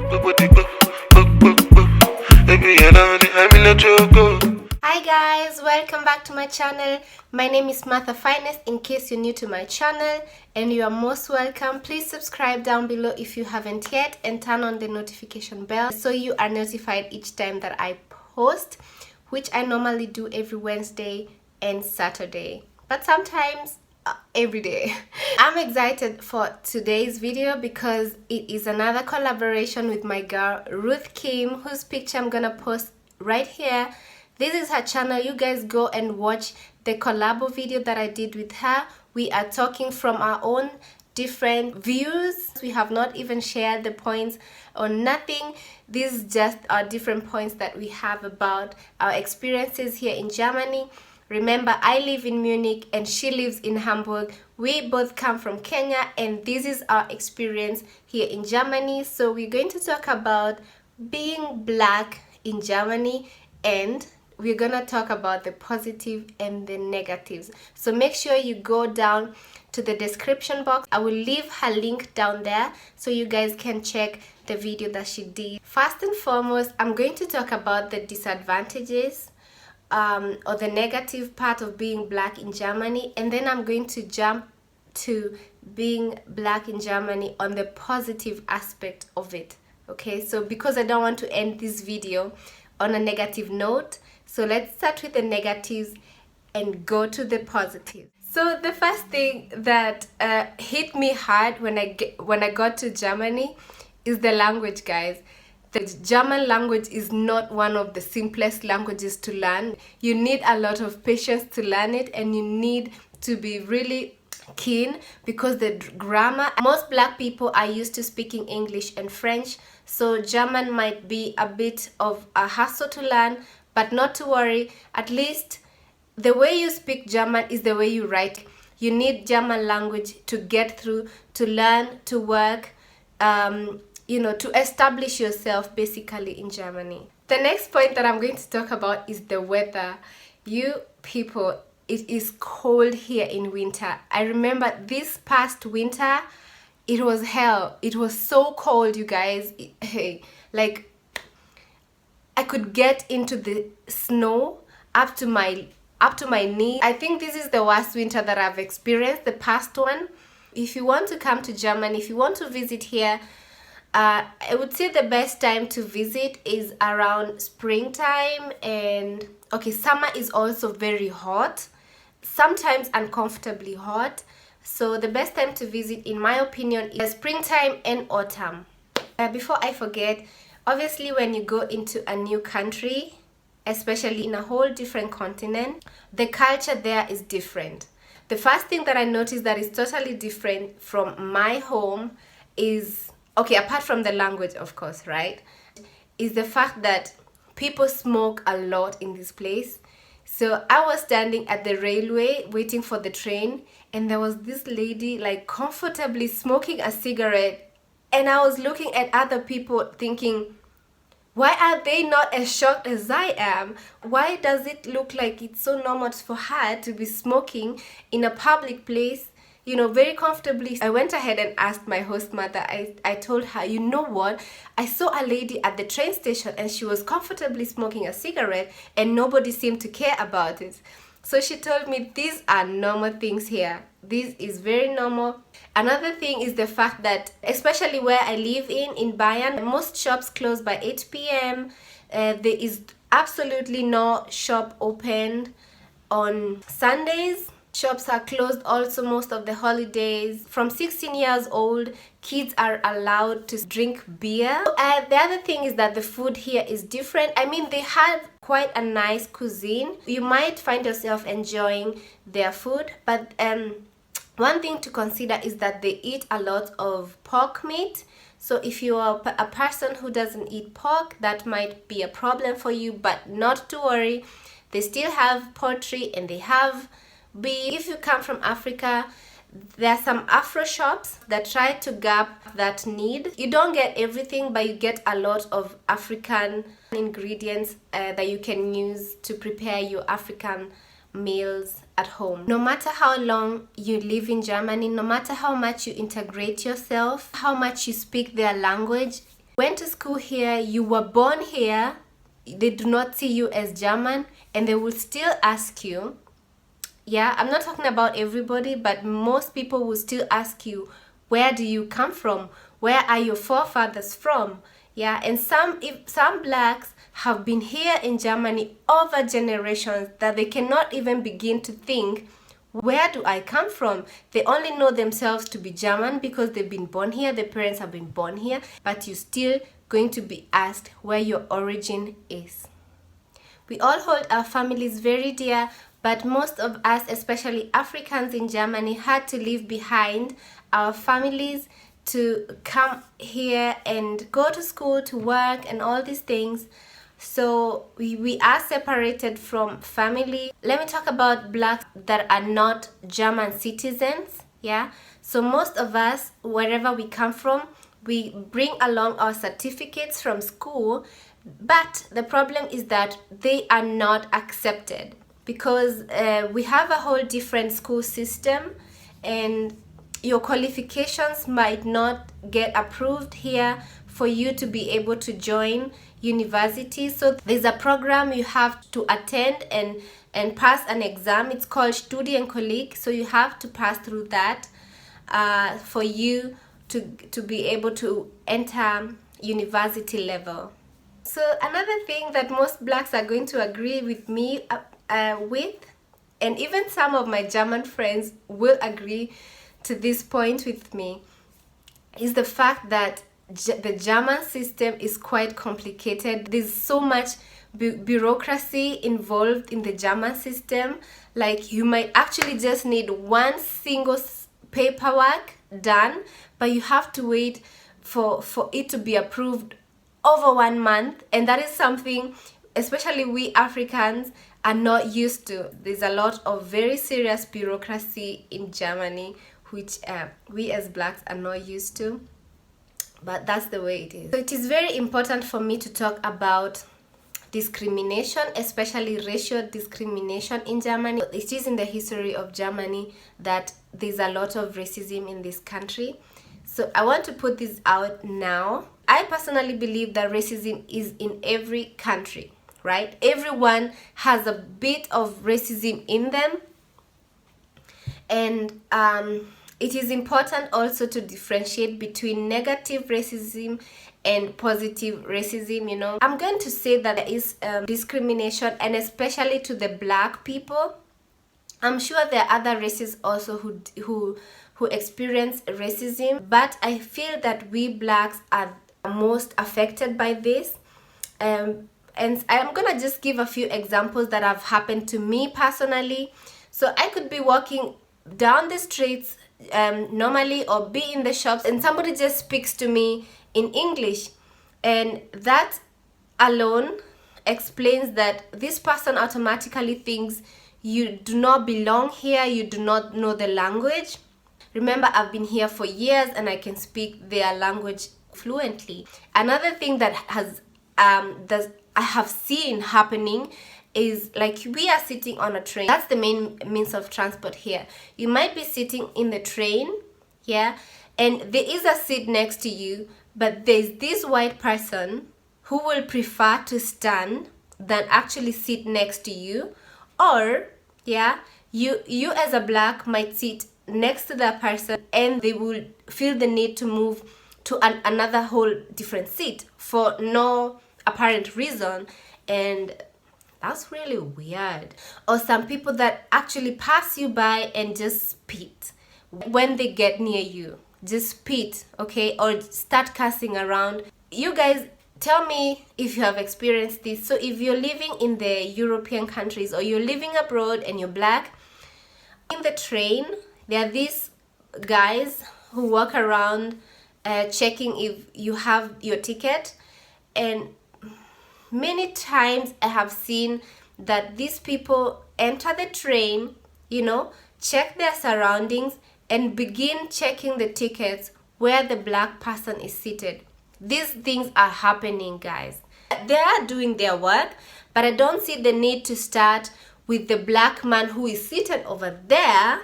Hi guys, welcome back to my channel. My name is Martha Finest. In case you're new to my channel, and you are most welcome, please subscribe down below if you haven't yet, and turn on the notification bell so you are notified each time that I post, which I normally do every Wednesday and Saturday, but sometimes every day. I'm excited for today's video because it is another collaboration with my girl Ruth Kim, whose picture I'm gonna post right here. This is her channel. You guys go and watch the collab video that I did with her. We are talking from our own different views. We have not even shared the points or nothing. These is just our different points that we have about our experiences here in Germany. Remember, I live in Munich and she lives in Hamburg. We both come from Kenya, and this is our experience here in Germany. So we're going to talk about being black in Germany, and we're gonna talk about the positive and the negatives. So make sure you go down to the description box. I will leave her link down there so you guys can check the video that she did. First and foremost, I'm going to talk about the disadvantages or the negative part of being black in Germany, and then I'm going to jump to being black in Germany on the positive aspect of it. Okay, so because I don't want to end this video on a negative note, so let's start with the negatives and go to the positive. So the first thing that hit me hard when I got to Germany is the language, guys. The German language is not one of the simplest languages to learn. You need a lot of patience to learn it, and you need to be really keen because the grammar, most black people are used to speaking English and French, so German might be a bit of a hassle to learn, but not to worry. At least the way you speak German is the way you write. You need German language to get through, to learn, to work, you know, to establish yourself basically in Germany. The next point that I'm going to talk about is the weather. You people, it is cold here in winter. I remember this past winter, it was hell. It was so cold, you guys. Like, I could get into the snow up to my knee. I think this is the worst winter that I've experienced, the past one. If you want to come to Germany, if you want to visit here, I would say the best time to visit is around springtime, and okay, summer is also very hot, sometimes uncomfortably hot. So the best time to visit, in my opinion, is springtime and autumn. Before I forget, obviously when you go into a new country, especially in a whole different continent, the culture there is different. The first thing that I noticed that is totally different from my home is, okay, apart from the language, of course, right, is the fact that people smoke a lot in this place. So I was standing at the railway waiting for the train, and there was this lady like comfortably smoking a cigarette, and I was looking at other people thinking, why are they not as shocked as I am? Why does it look like it's so normal for her to be smoking in a public place, you know, very comfortably? I went ahead and asked my host mother. I told her, you know what, I saw a lady at the train station and she was comfortably smoking a cigarette and nobody seemed to care about it. So she told me these are normal things here. This is very normal. Another thing is the fact that, especially where I live in Bayern, most shops close by 8 p.m. There is absolutely no shop open on Sundays. Shops are closed also most of the holidays. From 16 years old, kids are allowed to drink beer. The other thing is that the food here is different. I mean, they have quite a nice cuisine. You might find yourself enjoying their food, but one thing to consider is that they eat a lot of pork meat. So if you are a person who doesn't eat pork, that might be a problem for you, but not to worry. They still have poultry and they have beef. If you come from Africa, there are some Afro shops that try to gap that need. You don't get everything, but you get a lot of African ingredients that you can use to prepare your African meals at home. No matter how long you live in Germany, no matter how much you integrate yourself, how much you speak their language, went to school here, you were born here, they do not see you as German, and they will still ask you, yeah, I'm not talking about everybody, but most people will still ask you, where do you come from? Where are your forefathers from? Yeah, and some blacks have been here in Germany over generations that they cannot even begin to think, where do I come from? They only know themselves to be German because they've been born here, their parents have been born here, but you're still going to be asked where your origin is. We all hold our families very dear, but most of us, especially Africans in Germany, had to leave behind our families to come here and go to school, to work, and all these things. So we are separated from family. Let me talk about blacks that are not German citizens. Yeah, so most of us, wherever we come from, we bring along our certificates from school, but the problem is that they are not accepted because we have a whole different school system, and your qualifications might not get approved here for you to be able to join university. So there's a program you have to attend and pass an exam. It's called Studienkolleg. So you have to pass through that for you to be able to enter university level. So another thing that most blacks are going to agree with me with, and even some of my German friends will agree to this point with me, is the fact that the German system is quite complicated. There's so much bureaucracy involved in the German system. Like, you might actually just need one single paperwork done, but you have to wait for it to be approved over 1 month, and that is something especially we Africans are not used to. There's a lot of very serious bureaucracy in Germany, which we as blacks are not used to, but that's the way it is. So it is very important for me to talk about discrimination, especially racial discrimination in Germany. It is in the history of Germany that there's a lot of racism in this country. So I want to put this out now. I personally believe that racism is in every country, right? Everyone has a bit of racism in them. And it is important also to differentiate between negative racism and positive racism, you know. I'm going to say that there is discrimination, and especially to the black people. I'm sure there are other races also who experience racism, but I feel that we blacks are most affected by this. And I'm gonna just give a few examples that have happened to me personally. So I could be walking down the streets normally, or be in the shops, and somebody just speaks to me in English, and that alone explains that this person automatically thinks you do not belong here, you do not know the language. Remember, I've been here for years and I can speak their language fluently. Another thing that I have seen happening is, like, we are sitting on a train. That's the main means of transport here. You might be sitting in the train, yeah, and there is a seat next to you, but there's this white person who will prefer to stand than actually sit next to you. Or, yeah, you as a black might sit next to that person, and they will feel the need to move to another whole different seat for no apparent reason, and that's really weird. Or some people that actually pass you by and just spit when they get near you. Just spit, okay? Or start cussing around. You guys, tell me if you have experienced this. So if you're living in the European countries, or you're living abroad and you're black, in the train, there are these guys who walk around checking if you have your ticket, and many times I have seen that these people enter the train, you know, check their surroundings, and begin checking the tickets where the black person is seated. These things are happening, guys. They are doing their work, but I don't see the need to start with the black man who is seated over there,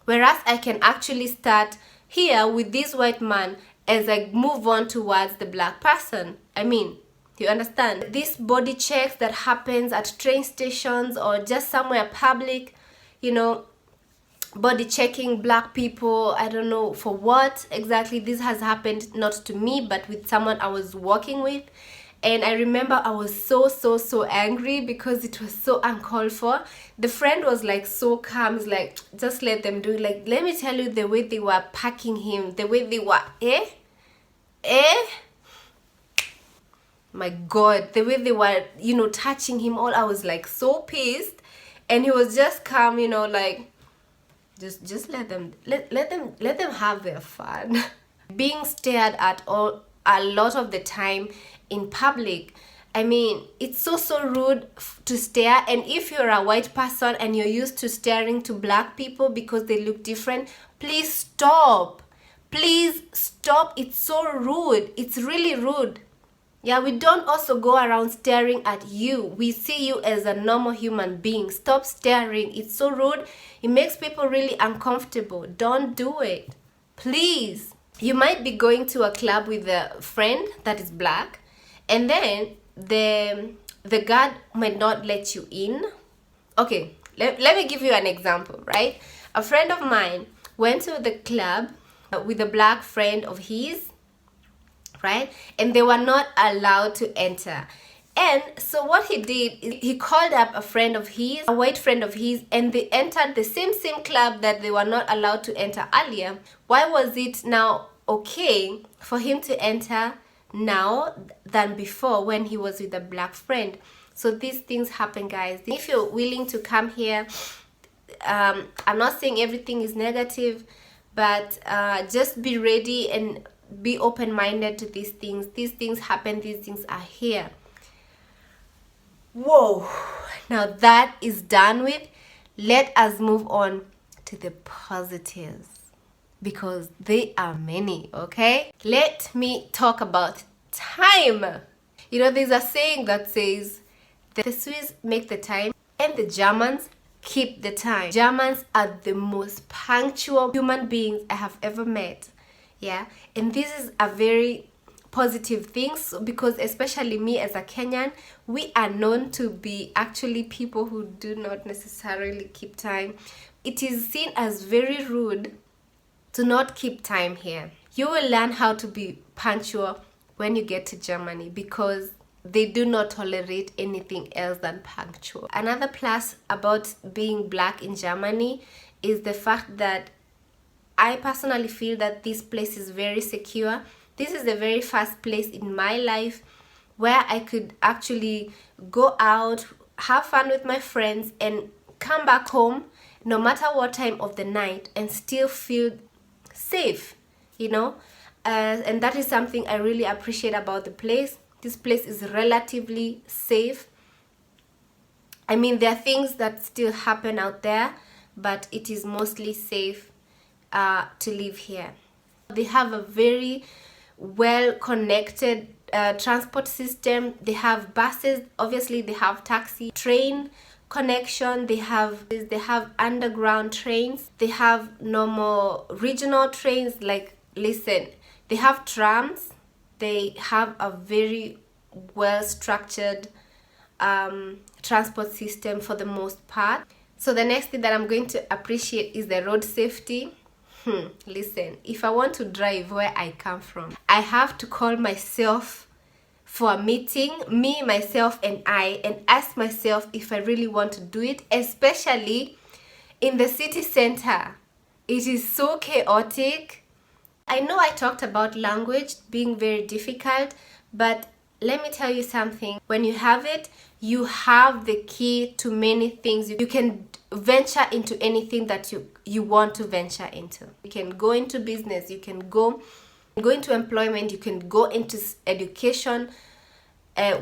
whereas I can actually start here with this white man as I move on towards the black person. I mean, you understand? These body checks that happens at train stations or just somewhere public, you know, body checking black people, I don't know for what exactly. This has happened not to me, but with someone I was working with. And I remember I was so angry because it was so uncalled for. The friend was like so calm. He's like, just let them do it. Like, let me tell you, the way they were packing him, the way they were, my God, the way they were, you know, touching him all, I was like so pissed. And he was just calm, you know, like, just let them have their fun. Being stared at all a lot of the time in public, I mean, it's so rude to stare. And if you're a white person and you're used to staring to black people because they look different, please stop. Please stop. It's so rude. It's really rude. Yeah, we don't also go around staring at you. We see you as a normal human being. Stop staring. It's so rude. It makes people really uncomfortable. Don't do it. Please. You might be going to a club with a friend that is black, and then the guard might not let you in. Okay, let me give you an example, right? A friend of mine went to the club with a black friend of his, right? And they were not allowed to enter. And so what he did is he called up a friend of his, a white friend of his, and they entered the same club that they were not allowed to enter earlier. Why was it now okay for him to enter now than before when he was with a black friend? So these things happen, guys. If you're willing to come here, I'm not saying everything is negative, but just be ready and be open-minded to these things. These things happen. These things are here. Whoa, now that is done with. Let us move on to the positives, because they are many. Okay, let me talk about time. You know, there's a saying that says the Swiss make the time and the Germans keep the time. Germans are the most punctual human beings I have ever met. Yeah, and this is a very positive things, because especially me as a Kenyan, we are known to be actually people who do not necessarily keep time. It is seen as very rude to not keep time here. You will learn how to be punctual when you get to Germany, because they do not tolerate anything else than punctual. Another plus about being black in Germany is the fact that I personally feel that this place is very secure. This is the very first place in my life where I could actually go out, have fun with my friends, and come back home no matter what time of the night and still feel safe, you know. And that is something I really appreciate about the place. This place is relatively safe. I mean, there are things that still happen out there, but it is mostly safe to live here. They have a very well connected transport system. They have buses, obviously they have taxi, train connection, they have underground trains, they have normal regional trains. Like, listen, they have trams. They have a very well structured transport system for the most part. So the next thing that I'm going to appreciate is the road safety. Listen, if I want to drive where I come from, I have to call myself for a meeting, me, myself, and ask myself if I really want to do it, especially in the city center. It is so chaotic. I know I talked about language being very difficult, but let me tell you something. When you have it, you have the key to many things. You can venture into anything that you want to venture into. You can go into business, you can go into employment, you can go into education,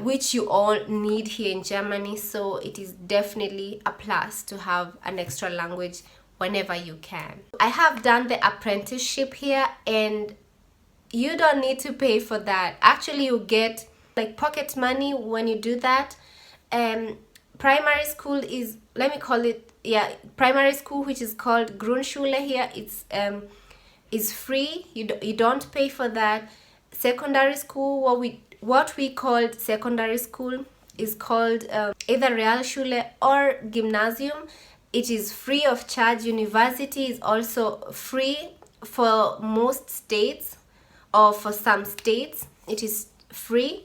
which you all need here in Germany. So it is definitely a plus to have an extra language whenever you can. I have done the apprenticeship here, and you don't need to pay for that. Actually, you get like pocket money when you do that. Primary school is, let me call it, primary school, which is called Grundschule here. It's is free. You don't pay for that. Secondary school, what we called secondary school is called either Realschule or Gymnasium. It is free of charge. University is also free for most states, or for some states it is free,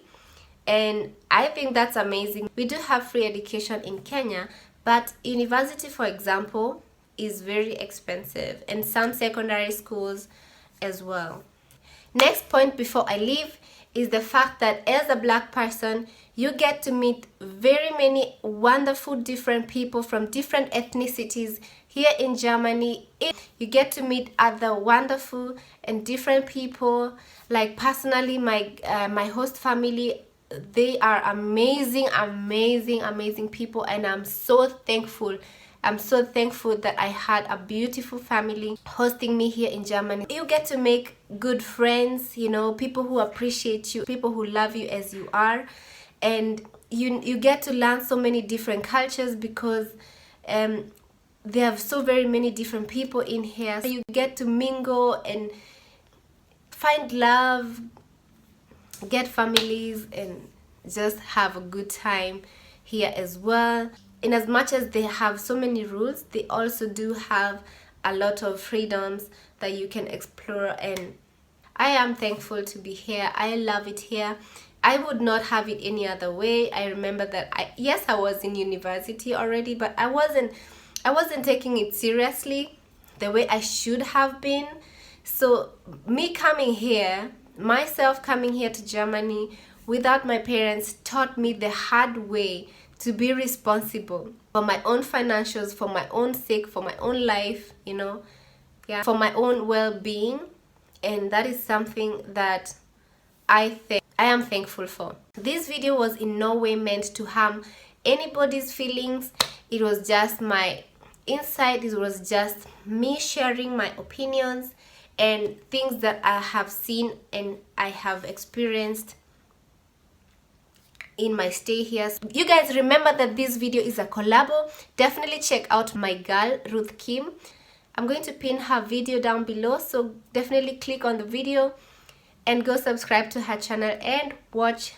and I think that's amazing. We do have free education in Kenya, but university, for example, is very expensive, and some secondary schools as well. Next point before I leave is the fact that as a black person, you get to meet very many wonderful different people from different ethnicities here in Germany. You get to meet other wonderful and different people. Like personally, my host family, they are amazing people, and I'm so thankful that I had a beautiful family hosting me here in Germany. You get to make good friends, you know, people who appreciate you, people who love you as you are, and you get to learn so many different cultures because there are so very many different people in here. So you get to mingle and find love, get families, and just have a good time here as well. In as much as they have so many rules, they also do have a lot of freedoms that you can explore, and I am thankful to be here. I love it here. I would not have it any other way. I remember that I was in university already, but I wasn't taking it seriously the way I should have been. So myself coming here to Germany without my parents taught me the hard way to be responsible for my own financials, for my own sake, for my own life, you know, for my own well-being. And that is something that I am thankful for. This video was in no way meant to harm anybody's feelings. It was just my insight. It was just me sharing my opinions and things that I have seen and I have experienced in my stay here. You guys remember that this video is a collab. Definitely check out my girl Ruth Kim. I'm going to pin her video down below, so definitely click on the video and go subscribe to her channel and watch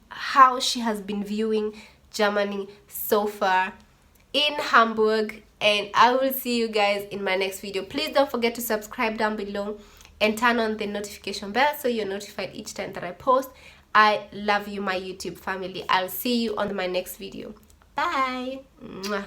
how she has been viewing Germany so far in Hamburg. And I will see you guys in my next video. Please don't forget to subscribe down below and turn on the notification bell so you're notified each time that I post. I love you, my YouTube family. I'll see you on my next video. Bye. Mwah.